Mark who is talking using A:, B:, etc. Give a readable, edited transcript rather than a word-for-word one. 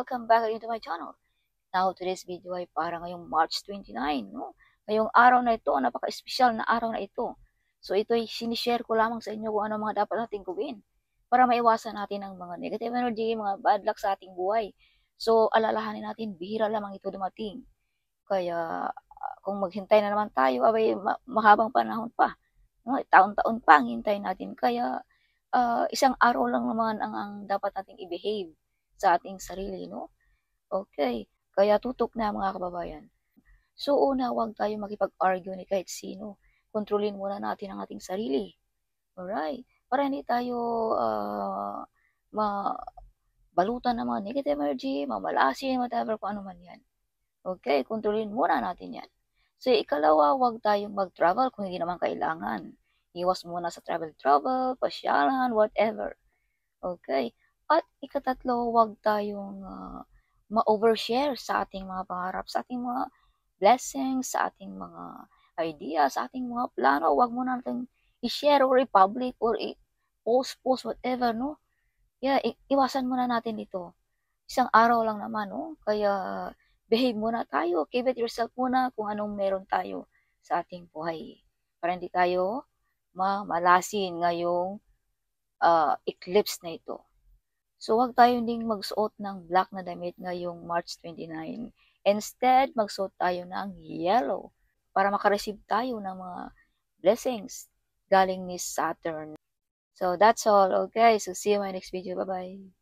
A: welcome back again to my channel. Now, today's video ay para ngayong March 29, no? Ngayong araw na ito, napaka-espesyal na araw na ito. So, ito ay sinishare ko lamang sa inyo kung ano mga dapat natin gawin para maiwasan natin ang mga negative energy, mga bad luck sa ating buhay. So, alalahanin natin, bihira lamang ito dumating. Kaya, kung maghintay na naman tayo, abay, mahabang panahon pa. No? Taon-taon pa ang hintay natin. Kaya, isang araw lang naman ang dapat nating i-behave sa ating sarili, no? Okay, kaya tutok na mga kababayan. So una, huwag tayo makipag-argue ni kahit sino. Kontrolin muna natin ang ating sarili. Alright? Para hindi tayo mabalutan ng mga negative energy, mamalasin, whatever, kung ano man yan. Okay, kontrolin muna natin yan. So ikalawa, huwag tayong mag-travel kung hindi naman kailangan. Iwas muna sa travel, pasyalan, whatever. Okay? At ikatatlo, huwag tayong ma-overshare sa ating mga pangarap, sa ating mga blessings, sa ating mga ideas, sa ating mga plano. Huwag mo natin i-share or i-public or i-post, whatever, no? Yeah, iwasan muna natin ito. Isang araw lang naman, no? Kaya behave muna tayo. Keep it yourself muna kung anong meron tayo sa ating buhay. Para hindi tayo mamalasin ngayong eclipse na ito. So, huwag tayo ding magsuot ng black na damit ngayong March 29. Instead, magsuot tayo ng yellow para makareceive tayo ng mga blessings galing ni Saturn. So, that's all. Okay, so see you in my next video. Bye-bye.